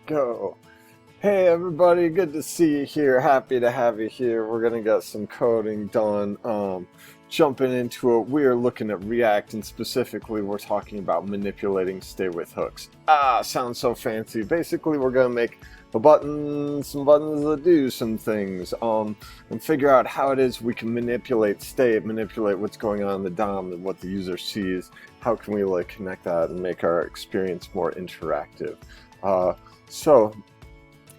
Go. Hey everybody, good to see you here. Happy to have you here. We're gonna get some coding done. Jumping into it, we are looking at React, and specifically we're talking about manipulating state with hooks. Sounds so fancy. Basically, we're gonna make a button, some buttons that do some things, and figure out how it is we can manipulate state, manipulate what's going on in the DOM and what the user sees. How can we like connect that and make our experience more interactive? So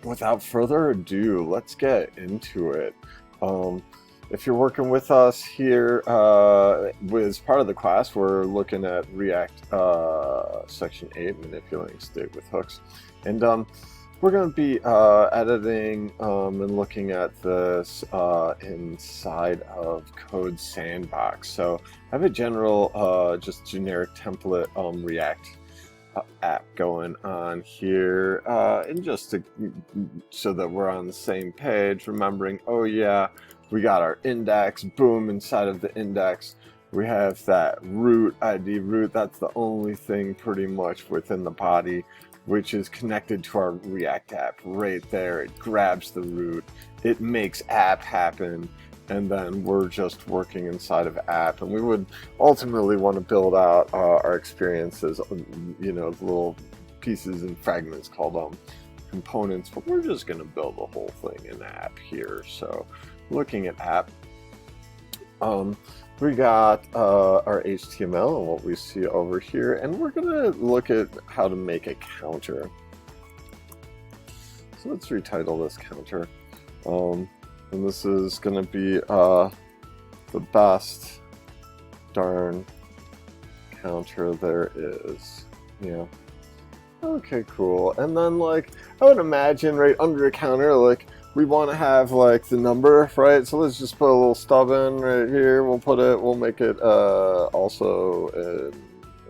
without further ado, let's get into it. If you're working with us here as part of the class, we're looking at React Section 8, manipulating state with hooks. And we're going to be editing and looking at this inside of Code Sandbox. So I have a general, just generic template React app going on here, and just so that we're on the same page, remembering, oh yeah, we got our index, boom, inside of the index we have that root ID root. That's the only thing pretty much within the body which is connected to our React app right there. It grabs the root, it makes app happen, and then we're just working inside of app. And we would ultimately want to build out our experiences, you know, little pieces and fragments called components, but we're just going to build the whole thing in app here. So looking at app, we got our HTML and what we see over here, and we're going to look at how to make a counter. So let's retitle this counter. And this is going to be the best darn counter there is. Yeah. Okay, cool. And then, like, I would imagine right under a counter, like, we want to have, like, the number, right? So let's just put a little stub in right here. We'll make it also in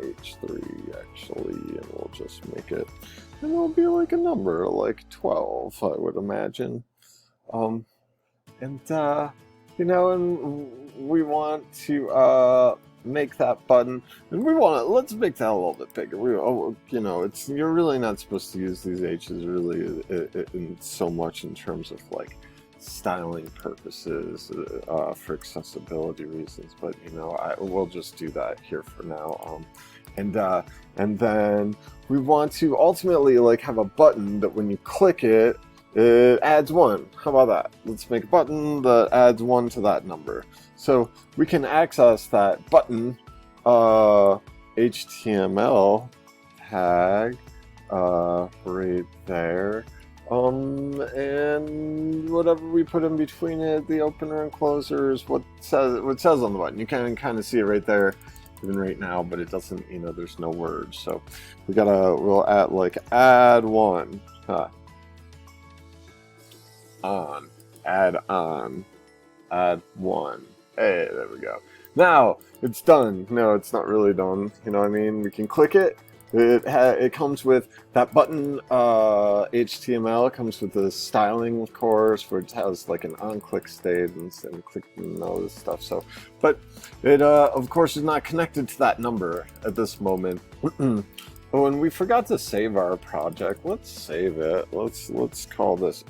H3, actually, and we'll just make it, and it'll be like a number, like 12, I would imagine. And you know, and we want to make that button, and let's make that a little bit bigger. You know, you're really not supposed to use these H's really in so much in terms of like styling purposes for accessibility reasons, but you know, we'll just do that here for now. And then we want to ultimately like have a button that when you click it, it adds 1. How about that? Let's make a button that adds 1 to that number. So we can access that button HTML tag right there. And whatever we put in between it, the opener and closer, is what it says on the button. You can kind of see it right there, even right now, but it doesn't, you know, there's no words. So we'll add like add 1. Add 1. Hey, there we go. Now it's done. No, it's not really done. You know what I mean? We can click it. It comes with that button HTML. It comes with the styling, of course, which has like an on-click state and click and all this stuff. So, but it of course is not connected to that number at this moment. Oh, and we forgot to save our project. Let's save it. Let's call this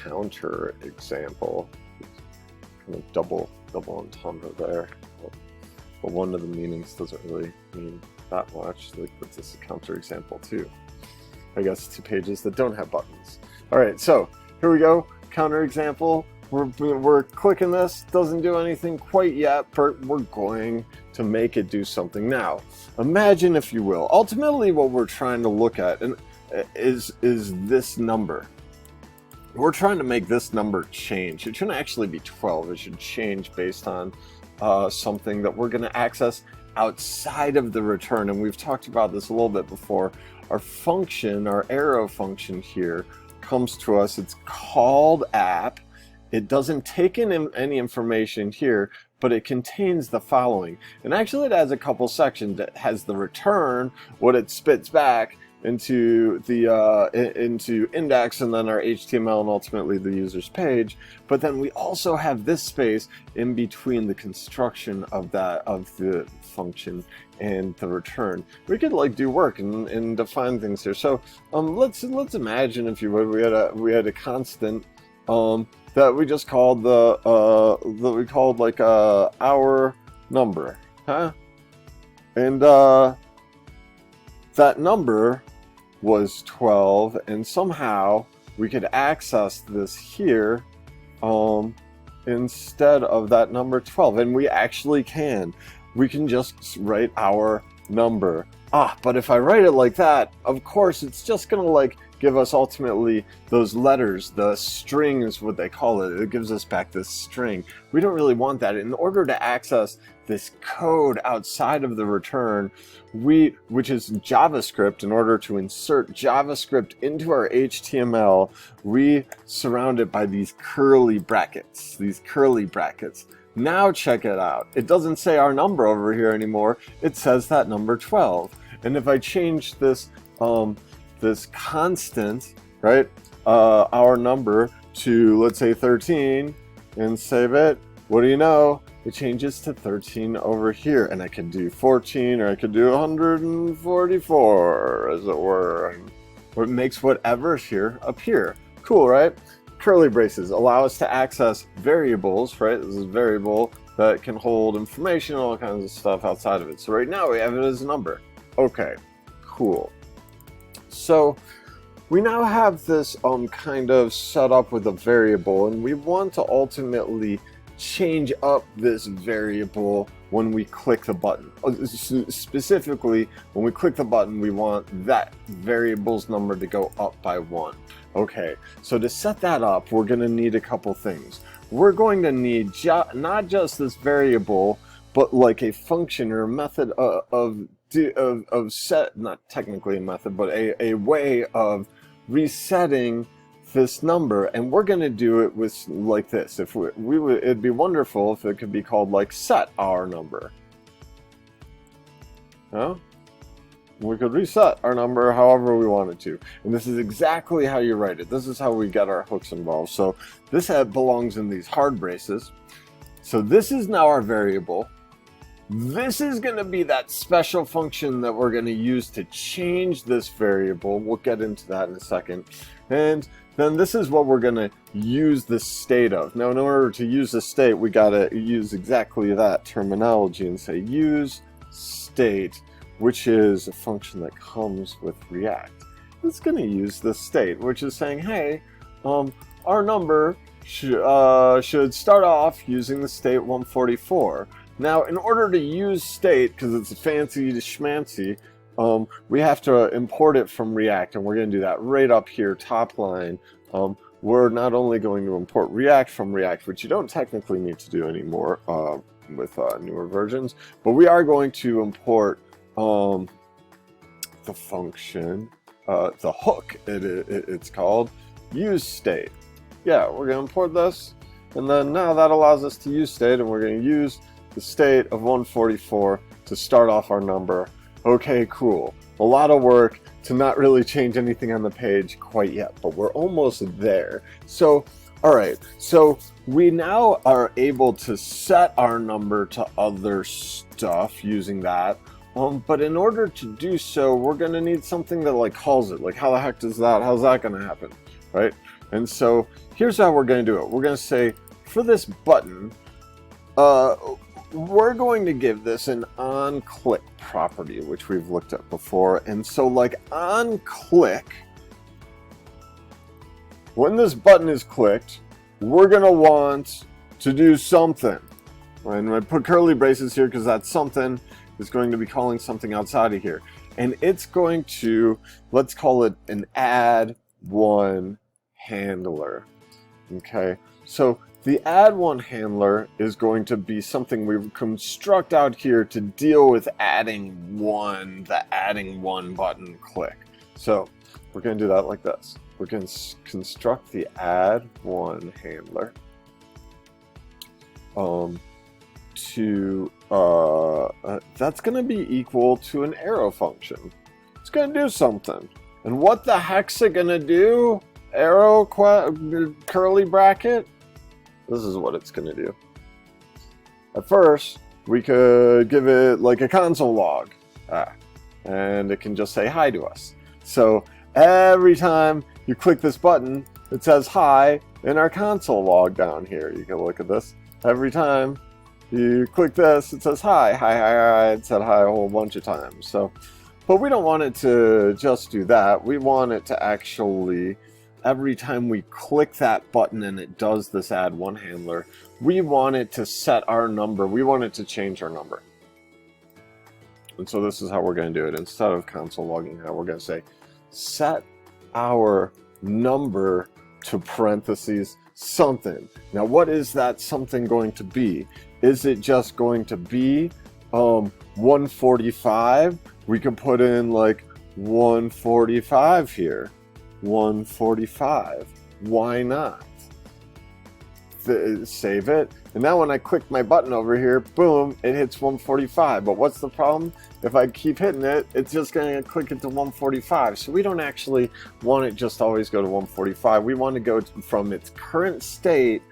counter example. Kind of double entendre there. But one of the meanings doesn't really mean that much. Like, what's this counter example too? I guess 2 pages that don't have buttons. All right, so here we go. Counter example. We're clicking this. Doesn't do anything quite yet, but we're going to make it do something now. Imagine, if you will, ultimately what we're trying to look at is this number. We're trying to make this number change. It shouldn't actually be 12. It should change based on something that we're going to access outside of the return. And we've talked about this a little bit before. Our function, our arrow function here, comes to us. It's called app. It doesn't take in any information here, but it contains the following. And actually it has a couple sections. It has the return, what it spits back, into the into index, and then our HTML, and ultimately the user's page. But then we also have this space in between the construction of the function and the return. We could like do work and define things here. So let's imagine, if you would, we had a constant that we just called our number, huh? And that number was 12, and somehow we could access this here instead of that number 12, and we actually can. We can just write our number. But if I write it like that, of course it's just gonna like give us ultimately those letters, the string is what they call it. It gives us back this string. We don't really want that. In order to access this code outside of the return, which is JavaScript, in order to insert JavaScript into our HTML, we surround it by these curly brackets. Now check it out. It doesn't say our number over here anymore. It says that number 12. And if I change this this constant, right, our number, to let's say 13 and save it, what do you know? It changes to 13 over here, and I could do 14, or I could do 144, as it were. Or it makes whatever's here appear. Cool, right? Curly braces allow us to access variables, right? This is a variable that can hold information, all kinds of stuff outside of it. So right now we have it as a number. Okay, cool. So we now have this kind of set up with a variable, and we want to ultimately change up this variable when we click the button. Specifically, when we click the button, we want that variable's number to go up by 1. Okay, so to set that up, we're going to need a couple things. We're going to need not just this variable, but like a function or a method of set, not technically a method, but a way of resetting this number. And we're going to do it with like this. If it'd be wonderful if it could be called like set our number. Huh? We could reset our number however we wanted to. And this is exactly how you write it. This is how we get our hooks involved. So this belongs in these hard braces. So this is now our variable. This is going to be that special function that we're going to use to change this variable. We'll get into that in a second. And then this is what we're going to use the state of. Now, in order to use the state, we got to use exactly that terminology and say use state, which is a function that comes with React. It's going to use the state, which is saying, hey, our number should start off using the state 144. Now, in order to use state, because it's fancy to schmancy, we have to import it from React, and we're going to do that right up here, top line. We're not only going to import React from React, which you don't technically need to do anymore with newer versions, but we are going to import the function, the hook, it's called, use state. Yeah, we're going to import this, and then now that allows us to use state, and we're going to use the state of 144 to start off our number. Okay, cool. A lot of work to not really change anything on the page quite yet, but we're almost there. So, all right, so we now are able to set our number to other stuff using that. But in order to do so, we're going to need something that like calls it. Like, how the heck does that? How's that going to happen, right? And so here's how we're going to do it. We're going to say for this button, we're going to give this an onClick property, which we've looked at before. And so like onClick, when this button is clicked, we're going to want to do something. And I put curly braces here because that something is going to be calling something outside of here. And it's going to, let's call it an add one handler. Okay, so the add one handler is going to be something we construct out here to deal with the adding one button click. So we're going to do that like this. We're going to construct the add one handler that's going to be equal to an arrow function. It's it's going to do something. And what the heck's it going to do? Arrow curly bracket? This is what it's going to do. At first, we could give it like a console log. And it can just say hi to us. So every time you click this button, it says hi in our console log down here. You can look at this. Every time you click this, it says hi, hi, hi, hi. It said hi a whole bunch of times. So, but we don't want it to just do that. We want it to actually, every time we click that button and it does this add one handler, we want it to set our number. We want it to change our number. And so this is how we're going to do it. Instead of console logging out, we're going to say set our number to parentheses something. Now, what is that something going to be? Is it just going to be 145? We can put in like 145 here. 145. Why not? Save it. And now when I click my button over here, boom, it hits 145. But what's the problem? If I keep hitting it, it's just going to click it to 145. So we don't actually want it just always go to 145. We want to go from its current state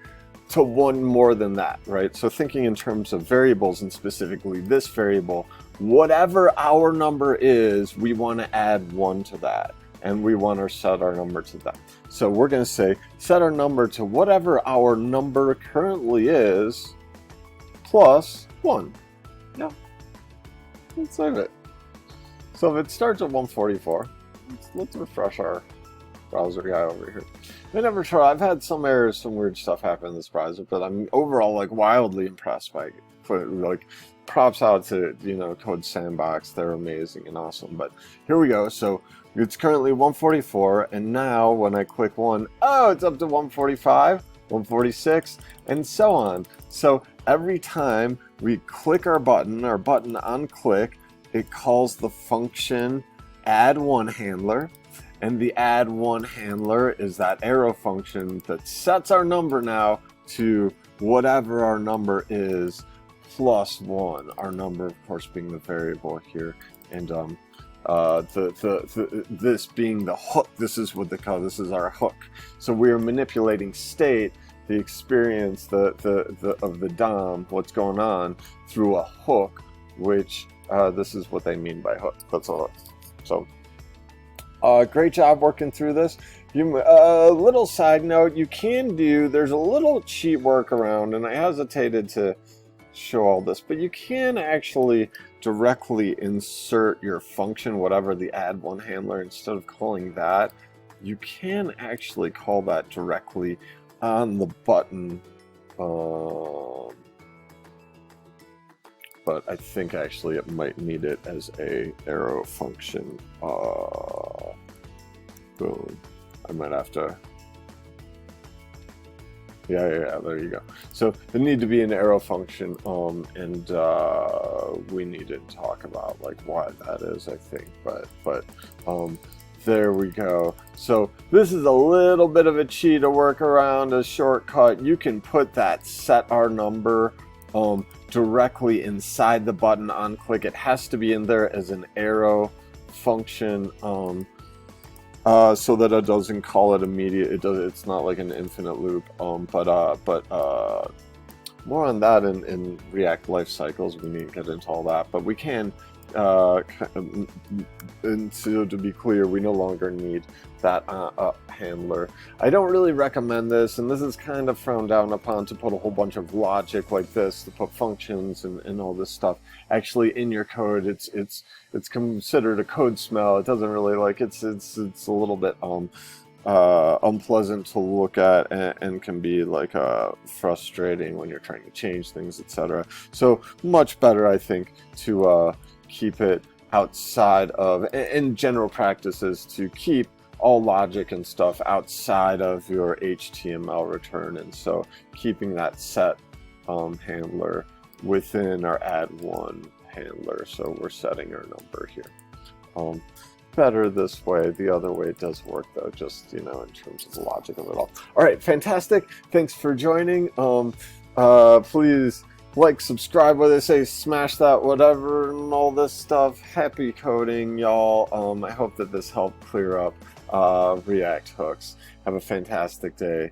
to one more than that, right? So thinking in terms of variables, and specifically this variable, whatever our number is, we want to add one to that. And we want to set our number to that. So we're going to say set our number to whatever our number currently is plus 1. Yeah. Let's save it. So if it starts at 144, let's refresh our browser guy over here. I never try. I've had some errors, some weird stuff happen in this browser, but I'm overall like wildly impressed by it. Like, props out to, you know, Code Sandbox. They're amazing and awesome. But here we go. So it's currently 144, and now when I click one, oh, it's up to 145, 146, and so on. So every time we click our button on click, it calls the function add one handler, and the add one handler is that arrow function that sets our number now to whatever our number is plus 1. Our number, of course, being the variable here, and this being the hook. This is what they call, this is our hook. So we are manipulating state, the experience, of the DOM, what's going on, through a hook, which this is what they mean by hook. That's all. So great job working through this. Little side note, you can do, there's a little cheat workaround, and I hesitated to show all this, but you can actually directly insert your function, whatever the add one handler, instead of calling that, you can actually call that directly on the button. But I think actually it might need it as a arrow function. Boom. I might have to. Yeah, there you go. So there need to be an arrow function, and we need to talk about like why that is, I think. But there we go. So this is a little bit of a cheat, a workaround, a shortcut. You can put that set our number directly inside the button on click. It has to be in there as an arrow function. So that it doesn't call it immediate. It's not like an infinite loop. But more on that in React life cycles. We need to get into all that. But we can. And so to be clear, we no longer need that handler. I don't really recommend this, and this is kind of frowned down upon, to put a whole bunch of logic like this, to put functions and all this stuff actually in your code. It's considered a code smell. It doesn't really like it's a little bit unpleasant to look at, and can be like frustrating when you're trying to change things, etc. So much better, I think, to keep it outside of, in general practices, to keep all logic and stuff outside of your HTML return. And so keeping that set handler within our add one handler. So we're setting our number here. Better this way. The other way does work though, just, you know, in terms of the logic of it all. All right, fantastic. Thanks for joining. Please like, subscribe, what they say, smash that whatever and all this stuff. Happy coding, y'all. I hope that this helped clear up React hooks. Have a fantastic day.